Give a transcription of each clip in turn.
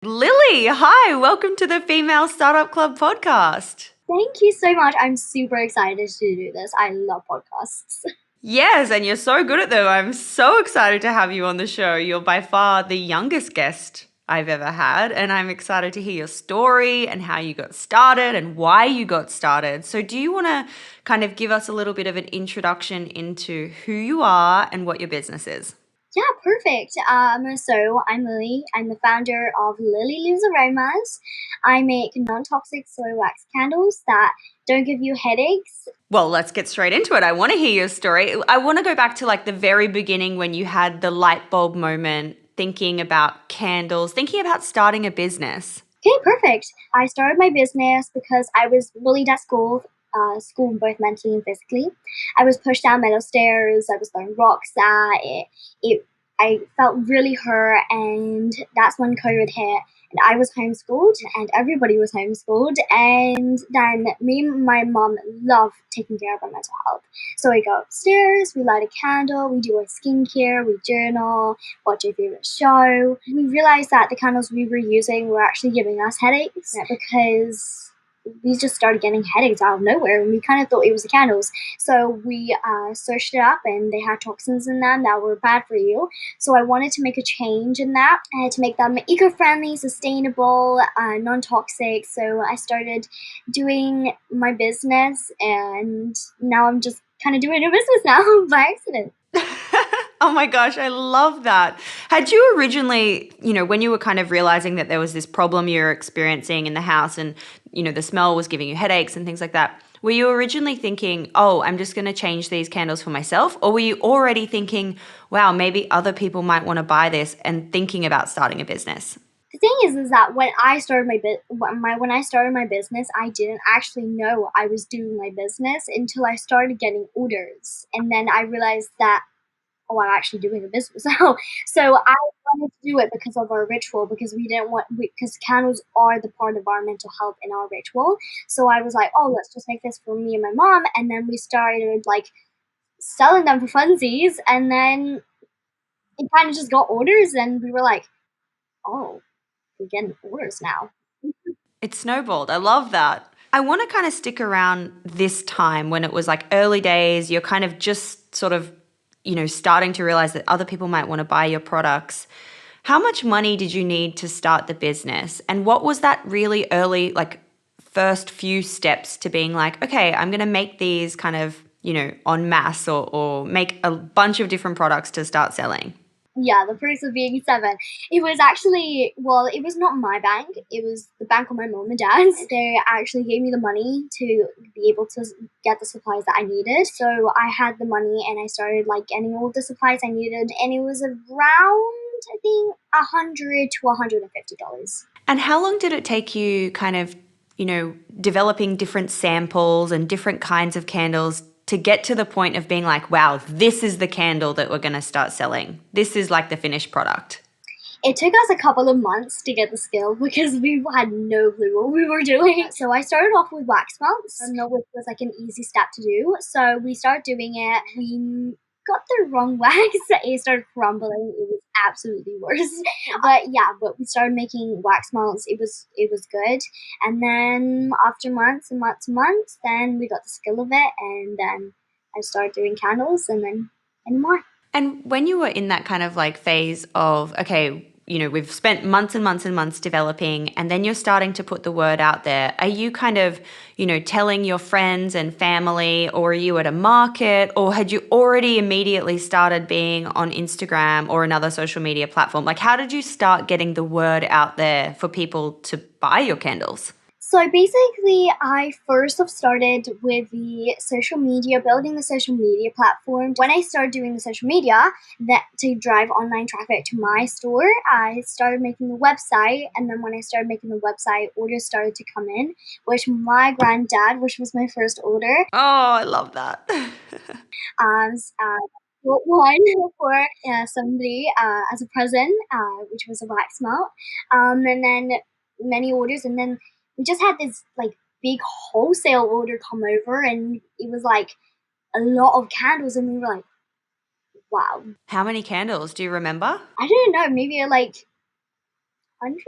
Lily, hi, welcome to the Female Startup Club podcast. Thank you so much. I'm super excited to do this. I love podcasts. Yes, and you're so good at them. I'm so excited to have you on the show. You're by far the youngest guest I've ever had, and I'm excited to hear your story and how you got started and why you got started. So, do you want to kind of give us a little bit of an introduction into who you are and what your business is? Yeah, perfect. So I'm Lily. I'm the founder of Lily Aromas. I make non-toxic soy wax candles that don't give you headaches. Well, let's get straight into it. I want to hear your story. I want to go back to like the very beginning when you had the light bulb moment, thinking about candles, thinking about starting a business. Okay, perfect. I started my business because I was bullied at school both mentally and physically. I was pushed down metal stairs. I was throwing rocks at it. I felt really hurt, and that's when COVID hit. And I was homeschooled, and everybody was homeschooled. And then me and my mom love taking care of our mental health. So we go upstairs, we light a candle, we do our skincare, we journal, watch our favorite show. We realized that the candles we were using were actually giving us headaches because we just started getting headaches out of nowhere, and we kind of thought it was the candles. So we searched it up, and they had toxins in them that were bad for you. So I wanted to make a change in that, to make them eco-friendly, sustainable, non-toxic. So I started doing my business, and now I'm just kind of doing a business now by accident. Oh my gosh, I love that. Had you originally, when you were kind of realizing that there was this problem you were experiencing in the house and, the smell was giving you headaches and things like that, were you originally thinking, oh, I'm just going to change these candles for myself? Or were you already thinking, wow, maybe other people might want to buy this and thinking about starting a business? The thing is that when I started when I started my business, I didn't actually know I was doing my business until I started getting orders, and then I realized that, oh, I'm actually doing a business now. So I wanted to do it because of our ritual, because because candles are the part of our mental health in our ritual. So I was like, oh, let's just make this for me and my mom, and then we started like selling them for funsies, and then it kind of just got orders, and we were like, oh, we're getting orders now. It snowballed. I love that. I want to kind of stick around this time when it was like early days, you're kind of just sort of, starting to realize that other people might want to buy your products. How much money did you need to start the business? And what was that really early, like first few steps to being like, okay, I'm going to make these kind of, en masse or make a bunch of different products to start selling? Yeah, the price of being seven. It was actually, well, it was not my bank. It was the bank of my mom and dad's. They actually gave me the money to be able to get the supplies that I needed. So I had the money, and I started like getting all the supplies I needed, and it was around, I think, $100 to $150. And how long did it take you kind of, developing different samples and different kinds of candles to get to the point of being like, wow, this is the candle that we're going to start selling? This is like the finished product. It took us a couple of months to get the skill because we had no clue what we were doing. So I started off with wax melts, which was like an easy step to do. So we started doing it. We got the wrong wax. It started crumbling. It was absolutely worse. But we started making wax melts. It was good. And then after months and months and months, then we got the skill of it, and then I started doing candles, and then more. And when you were in that kind of like phase of, okay, we've spent months and months and months developing, and then you're starting to put the word out there, are you kind of, telling your friends and family, or are you at a market, or had you already immediately started being on Instagram or another social media platform? Like, how did you start getting the word out there for people to buy your candles? So basically, I first have started with the social media, building the social media platform. When I started doing the social media that to drive online traffic to my store, I started making the website, and then when I started making the website, orders started to come in, which my granddad, which was my first order, Oh, I love that. bought one for somebody as a present, which was a wax melt, and then many orders, and then we just had this like big wholesale order come over, and it was like a lot of candles, and we were like, wow. How many candles do you remember? I don't know, maybe like 100.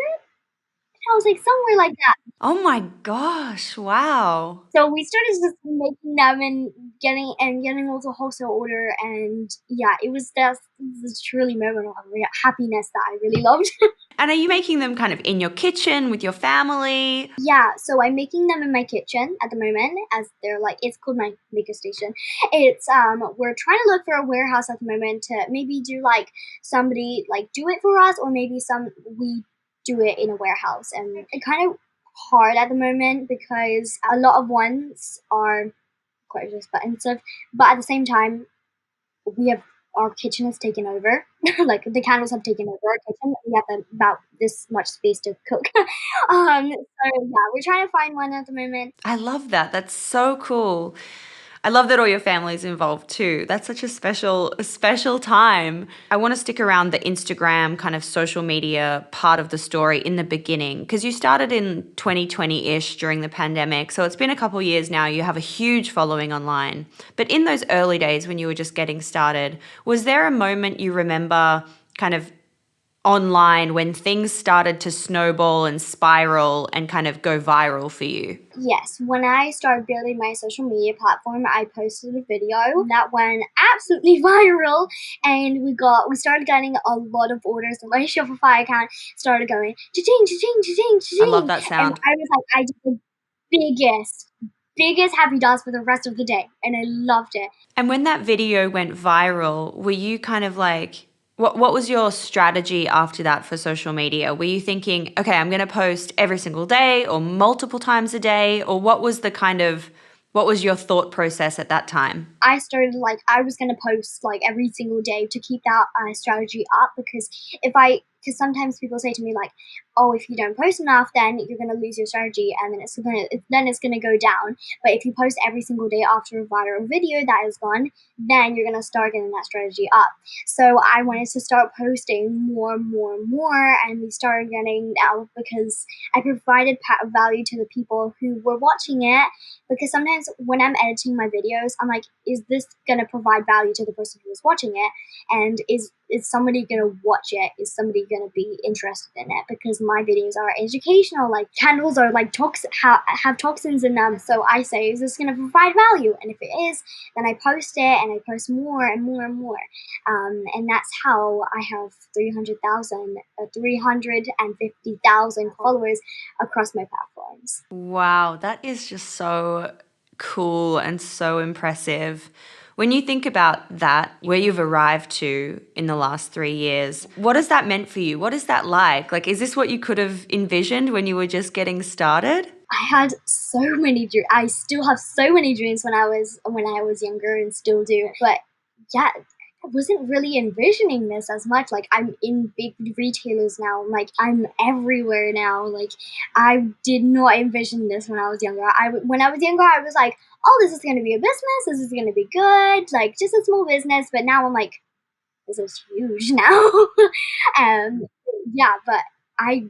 I was like, somewhere like that. Oh my gosh, wow. So we started just making them and getting also wholesale order, and yeah, it was just this truly moment of happiness that I really loved. And are you making them kind of in your kitchen with your family? Yeah, so I'm making them in my kitchen at the moment, as they're like, it's called my maker station. It's we're trying to look for a warehouse at the moment to maybe do like somebody like do it for us, or maybe we do it in a warehouse. And it's kind of hard at the moment because a lot of ones are quite expensive, but at the same time we have our kitchen has taken over. Like the candles have taken over our kitchen. We have about this much space to cook. So yeah, we're trying to find one at the moment. I love that. That's so cool. I love that all your family's involved too. That's such a special time. I want to stick around the Instagram kind of social media part of the story in the beginning because you started in 2020-ish during the pandemic. So it's been a couple years now. You have a huge following online. But in those early days when you were just getting started, was there a moment you remember kind of online when things started to snowball and spiral and kind of go viral for you? Yes, when I started building my social media platform, I posted a video that went absolutely viral, and we started getting a lot of orders. And my Shopify account started going cha-ching, cha-ching, cha-ching, I love cha-ching, that and sound. I was like, I did the biggest happy dance for the rest of the day, and I loved it. And when that video went viral, were you kind of like, what was your strategy after that for social media? Were you thinking, okay, I'm going to post every single day or multiple times a day? Or what was your thought process at that time? I started like I was gonna post like every single day to keep that strategy up, because sometimes people say to me like, oh, if you don't post enough, then you're gonna lose your strategy, and then it's gonna go down. But if you post every single day after a viral video that is gone, then you're gonna start getting that strategy up. So I wanted to start posting more, more, more, and we started getting out because I provided value to the people who were watching it. Because sometimes when I'm editing my videos, I'm like, is this gonna provide value to the person who is watching it? And is somebody gonna watch it? Is somebody gonna be interested in it? Because my videos are educational, like candles are like have toxins in them. So I say, is this gonna provide value? And if it is, then I post it, and I post more and more and more. And that's how I have 350,000 followers across my platforms. Wow, that is just so cool and so impressive. When you think about that, where you've arrived to in the last 3 years, what has that meant for you? What is that like? Like, is this what you could have envisioned when you were just getting started? I had so many dreams. I still have so many dreams when I was younger, and still do. But yeah, I wasn't really envisioning this as much. Like I'm in big retailers now. Like I'm everywhere now. Like I did not envision this when I was younger. When I was younger, I was like, oh, this is gonna be a business. This is gonna be good. Like just a small business. But now I'm like, this is huge now. um, yeah, but I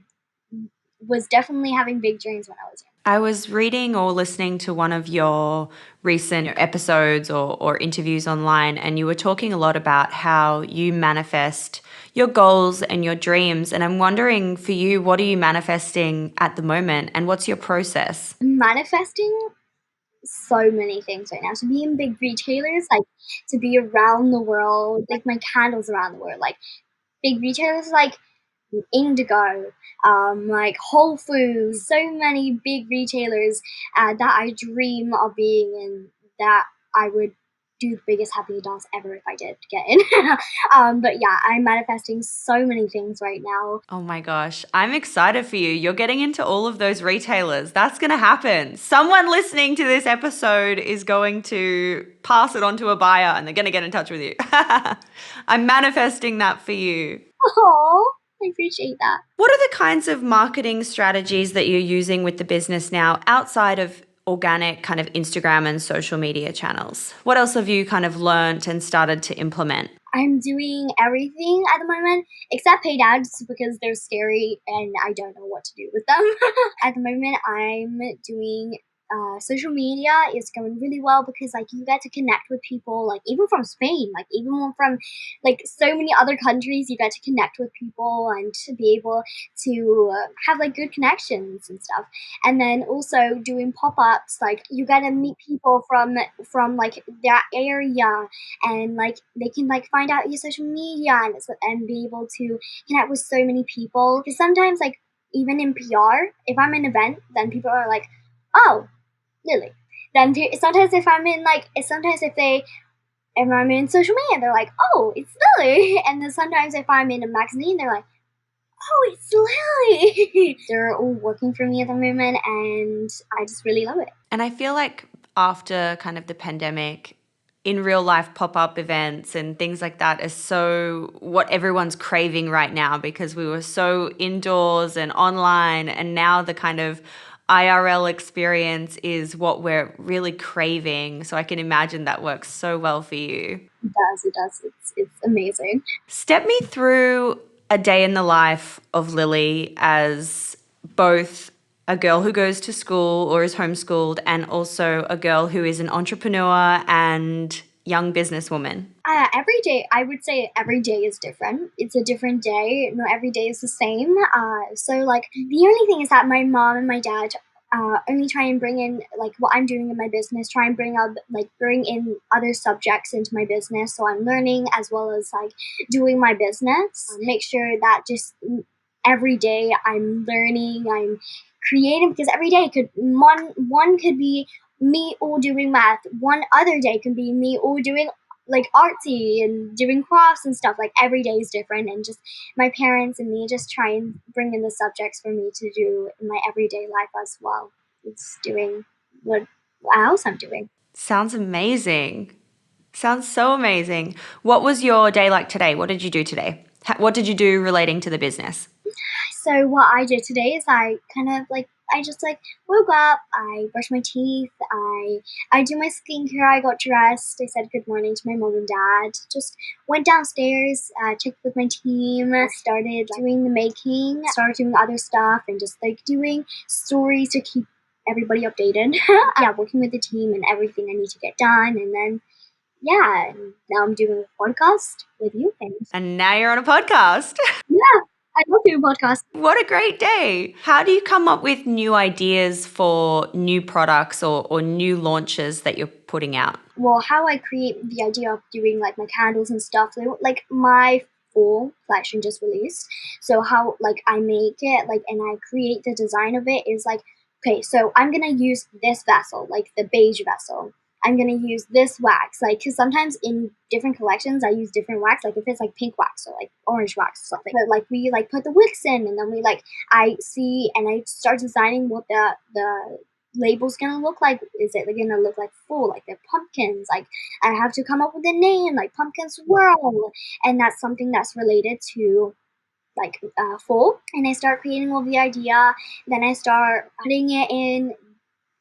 was definitely having big dreams when I was young. I was reading or listening to one of your recent episodes or interviews online, and you were talking a lot about how you manifest your goals and your dreams. And I'm wondering for you, what are you manifesting at the moment and what's your process? Manifesting so many things right now. To be in big retailers, like to be around the world, like my candles around the world, like big retailers like Indigo, like Whole Foods, so many big retailers that I dream of being in, that I would do the biggest happy dance ever if I did get in. But yeah, I'm manifesting so many things right now. Oh my gosh, I'm excited for you. You're getting into all of those retailers. That's going to happen. Someone listening to this episode is going to pass it on to a buyer and they're going to get in touch with you. I'm manifesting that for you. Oh, I appreciate that. What are the kinds of marketing strategies that you're using with the business now outside of organic kind of Instagram and social media channels? What else have you kind of learnt and started to implement? I'm doing everything at the moment except paid ads because they're scary and I don't know what to do with them. At the moment, I'm doing social media is going really well because like you get to connect with people like even from Spain, like even from like so many other countries. You get to connect with people and to be able to have like good connections and stuff. And then also doing pop-ups, like you get to meet people from like that area, and like they can like find out your social media and be able to connect with so many people. Because sometimes like even in PR, if I'm in an event, then people are like, oh, Lily. Then sometimes if I'm in like, sometimes if I'm in social media, they're like, oh, it's Lily. And then sometimes if I'm in a magazine, they're like, oh, it's Lily. They're all working for me at the moment, and I just really love it. And I feel like after kind of the pandemic, in real life pop-up events and things like that is so what everyone's craving right now, because we were so indoors and online, and now the kind of IRL experience is what we're really craving. So I can imagine that works so well for you. It does. It's amazing. Step me through a day in the life of Lily as both a girl who goes to school or is homeschooled, and also a girl who is an entrepreneur and young businesswoman. Every day, I would say every day is different. It's a different day. No, every day is the same. So like the only thing is that my mom and my dad only try and bring in like what I'm doing in my business. Try and bring in other subjects into my business, so I'm learning as well as like doing my business. Make sure that just every day I'm learning. I'm creative, because every day could one could be me all doing math. One other day can be me all doing like artsy and doing crafts and stuff. Like every day is different, and just my parents and me just try and bring in the subjects for me to do in my everyday life as well. It's doing what else I'm doing. Sounds amazing. Sounds so amazing. What was your day like today? What did you do today? What did you do relating to the business? So what I did today is I just like woke up, I brushed my teeth, I do my skincare, I got dressed, I said good morning to my mom and dad, just went downstairs, checked with my team, started doing the making, started doing other stuff, and just like doing stories to keep everybody updated. Yeah, working with the team and everything I need to get done, and then yeah, and now I'm doing a podcast with you guys. And now you're on a podcast. Yeah, I love doing podcasts. What a great day. How do you come up with new ideas for new products or new launches that you're putting out? Well, how I create the idea of doing like my candles and stuff, like my fall collection just released. So how like I make it like and I create the design of it is like, okay, so I'm gonna use this vessel, like the beige vessel. I'm gonna use this wax, like because sometimes in different collections I use different wax. Like if it's like pink wax or like orange wax or something, but like we like put the wicks in, and then we like I see and I start designing what the label's gonna look like. Is it gonna look like full, like they're pumpkins? Like I have to come up with a name, like Pumpkin Swirl, and that's something that's related to like full. And I start creating all the idea. Then I start putting it in,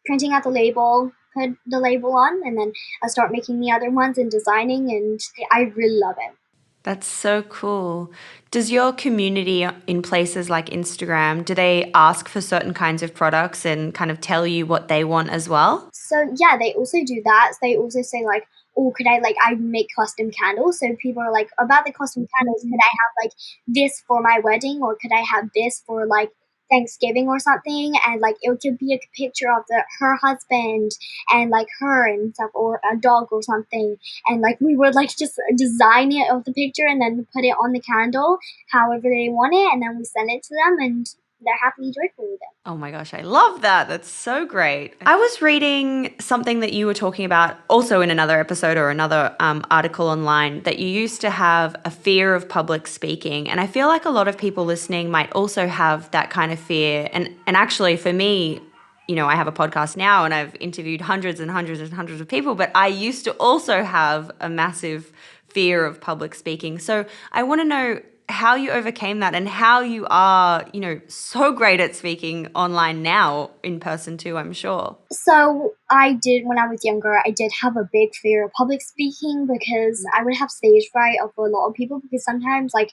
printing out the label, put the label on, and then I start making the other ones and designing, and I really love it. That's so cool. Does your community in places like Instagram, do they ask for certain kinds of products and kind of tell you what they want as well? So yeah, they also do that. They also say like, oh, could I make custom candles? So people are like, about the custom candles, could I have like this for my wedding, or could I have this for like Thanksgiving or something? And like it could be a picture of her husband and like her and stuff, or a dog or something. And like we would like just design it of the picture and then put it on the candle however they want it, and then we send it to them, and they're happily joyful with it. Oh my gosh, I love that. That's so great. I was reading something that you were talking about also in another episode or another article online, that you used to have a fear of public speaking. And I feel like a lot of people listening might also have that kind of fear. And actually for me, you know, I have a podcast now and I've interviewed hundreds and hundreds and hundreds of people, but I used to also have a massive fear of public speaking. So I want to know how you overcame that and how you are, you know, so great at speaking online now, in person too, I'm sure. So I did, when I was younger, I did have a big fear of public speaking, because I would have stage fright of a lot of people, because sometimes like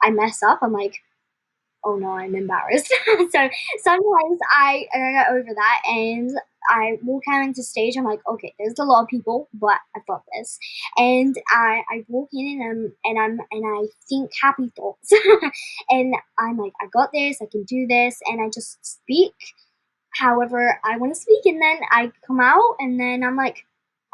I mess up. I'm like, oh no, I'm embarrassed. So sometimes I get over that and I walk out into stage. I'm like, okay, there's a lot of people, but I've got this. And I walk in and I think happy thoughts, and I'm like, I got this. I can do this, and I just speak however I want to speak, and then I come out, and then I'm like,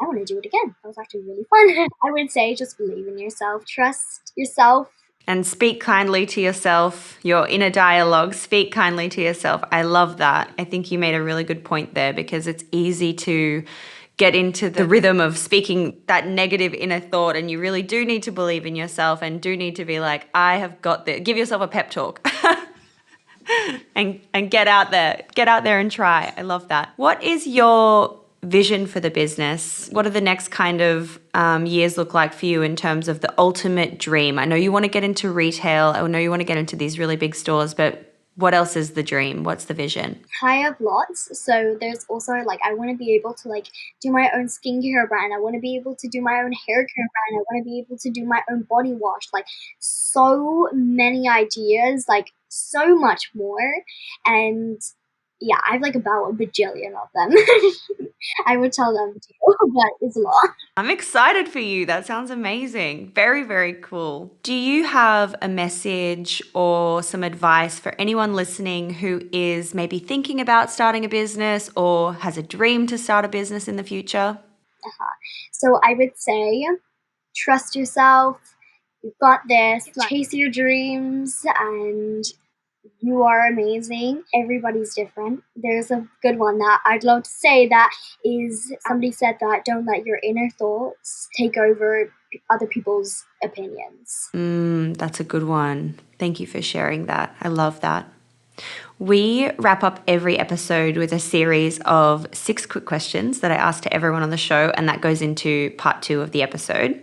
I want to do it again. That was actually really fun. I would say just believe in yourself, trust yourself. And speak kindly to yourself, your inner dialogue, speak kindly to yourself. I love that. I think you made a really good point there because it's easy to get into the rhythm of speaking that negative inner thought, and you really do need to believe in yourself and do need to be like, I have got this. Give yourself a pep talk. and get out there and try. I love that. What is your vision for the business? What do the next kind of years look like for you in terms of the ultimate dream? I know you want to get into retail. I know you want to get into these really big stores, but what else is the dream? What's the vision? I have lots. So there's also like I want to be able to like do my own skincare brand. I want to be able to do my own hair care brand. I want to be able to do my own body wash. Like so many ideas, like so much more. And yeah, I have like about a bajillion of them. I would tell them to you, but it's a lot. I'm excited for you. That sounds amazing. Very, very cool. Do you have a message or some advice for anyone listening who is maybe thinking about starting a business or has a dream to start a business in the future? So I would say trust yourself. You've got this. Chase your dreams, and you are amazing. Everybody's different. There's a good one that I'd love to say that is somebody said that don't let your inner thoughts take over other people's opinions. That's a good one. Thank you for sharing that. I love that. We wrap up every episode with a series of 6 quick questions that I ask to everyone on the show, and that goes into part 2 of the episode.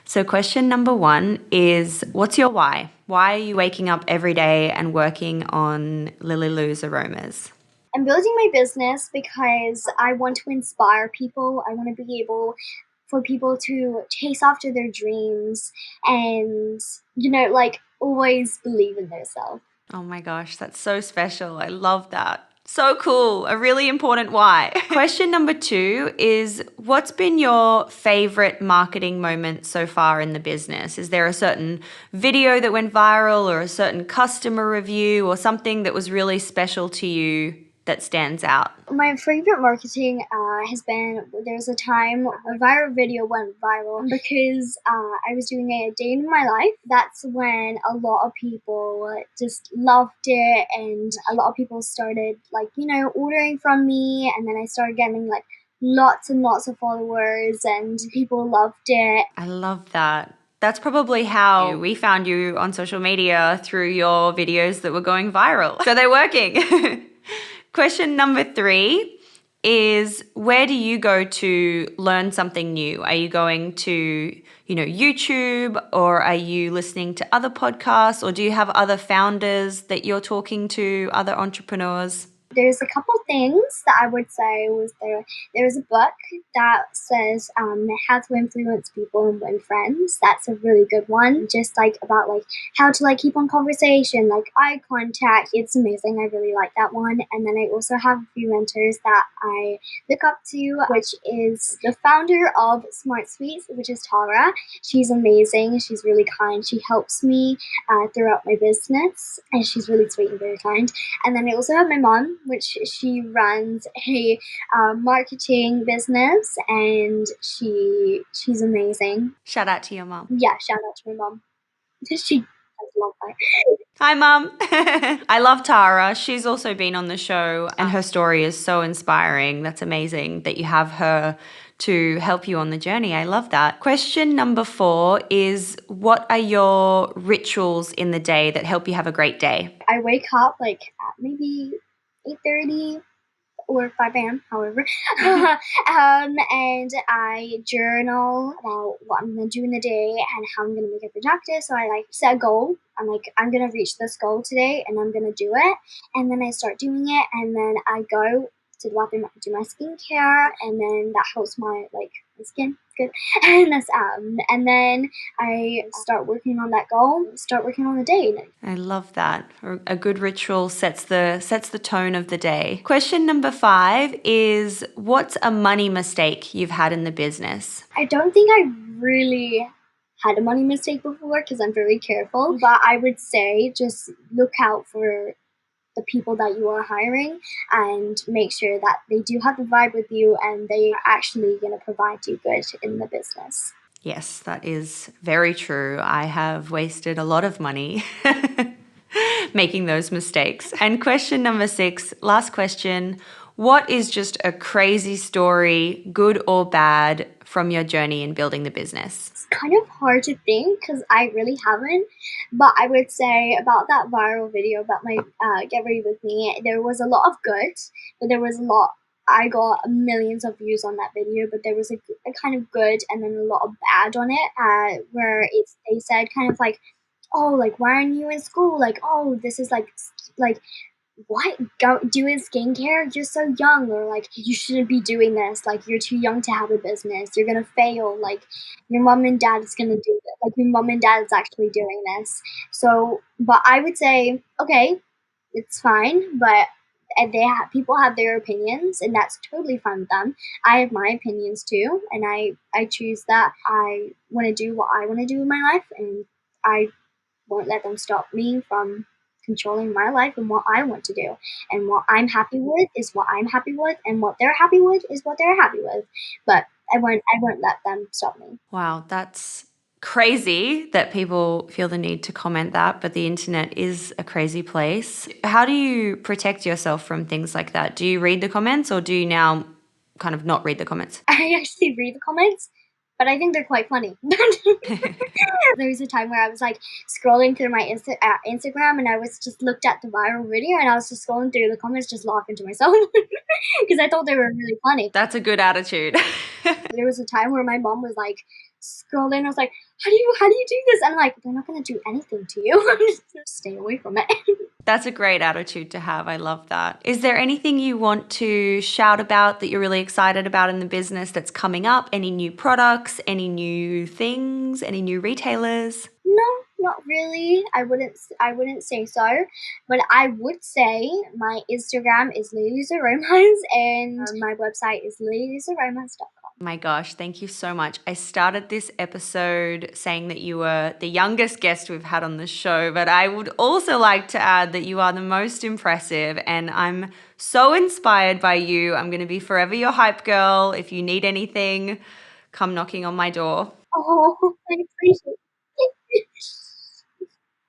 So question number 1 is, what's your why? Why are you waking up every day and working on Lily Lou's Aromas? I'm building my business because I want to inspire people. I want to be able for people to chase after their dreams and, like always believe in themselves. Oh my gosh, that's so special. I love that. So cool. A really important why. Question number 2 is, what's been your favorite marketing moment so far in the business? Is there a certain video that went viral or a certain customer review or something that was really special to you that stands out? My favorite marketing has been, there's a time a viral video went viral because I was doing a day in my life. That's when a lot of people just loved it, and a lot of people started ordering from me, and then I started getting like lots and lots of followers, and people loved it. I love that. That's probably how we found you on social media, through your videos that were going viral. So they're working. Question number 3 is, where do you go to learn something new? Are you going to, YouTube, or are you listening to other podcasts, or do you have other founders that you're talking to, other entrepreneurs? There's a couple things that I would say was there's a book that says how to influence people and win friends. That's a really good one. Just about how to keep on conversation, eye contact. It's amazing. I really like that one. And then I also have a few mentors that I look up to, which is the founder of Smart Sweets, which is Tara. She's amazing. She's really kind. She helps me throughout my business, and she's really sweet and very kind. And then I also have my mom, which she runs a marketing business, and she's amazing. Shout out to your mom. Yeah, shout out to my mom. She has a love her. Hi, Mum. I love Tara. She's also been on the show, and her story is so inspiring. That's amazing that you have her to help you on the journey. I love that. Question number 4 is, what are your rituals in the day that help you have a great day? I wake up at maybe 8:30 or 5 a.m., however. And I journal about what I'm going to do in the day and how I'm going to make it productive. So I set a goal. I'm I'm going to reach this goal today, and I'm going to do it. And then I start doing it, and then I go to the bathroom, do my skincare, and then that helps my my skin good. And then I start working on that goal, start working on the day. I love that. A good ritual sets the tone of the day. Question number 5 is, what's a money mistake you've had in the business? I don't think I really had a money mistake before because I'm very careful, but I would say just look out for the people that you are hiring and make sure that they do have the vibe with you and they are actually going to provide you good in the business. Yes, that is very true. I have wasted a lot of money making those mistakes. And question number 6, last question. What is just a crazy story, good or bad, from your journey in building the business? It's kind of hard to think because I really haven't, but I would say about that viral video about my Get Ready With Me, there was a lot of good, but there was a lot. I got millions of views on that video, but there was a kind of good and then a lot of bad on it, where they said kind of like, oh, like why aren't you in school? Like, oh, this is like what, go doing skincare, you're so young, or like you shouldn't be doing this, like you're too young to have a business, you're gonna fail, like your mom and dad is gonna do it, like your mom and dad is actually doing this. So but I would say okay, it's fine, but people have their opinions and that's totally fine with them. I have my opinions too, and I choose that I want to do what I want to do in my life, and I won't let them stop me from controlling my life and what I want to do. And what I'm happy with is what I'm happy with, and what they're happy with is what they're happy with. But I won't let them stop me. Wow, that's crazy that people feel the need to comment that, but the internet is a crazy place. How do you protect yourself from things like that? Do you read the comments, or do you now kind of not read the comments? I actually read the comments, but I think they're quite funny. There was a time where I was like scrolling through my Instagram, and I was just looked at the viral video, and I was just scrolling through the comments, just laughing to myself because I thought they were really funny. That's a good attitude. There was a time where my mom was like scrolling. I was like, how do you do this? And I'm like, they're not gonna do anything to you. Just stay away from it. That's a great attitude to have. I love that. Is there anything you want to shout about that you're really excited about in the business that's coming up? Any new products, any new things, any new retailers? No, not really. I wouldn't say so, but I would say my Instagram is Lily's Aromas, and my website is lilysaromas.com. My gosh, thank you so much. I started this episode saying that you were the youngest guest we've had on the show, but I would also like to add that you are the most impressive, and I'm so inspired by you. I'm going to be forever your hype girl. If you need anything, come knocking on my door. Oh, I appreciate it.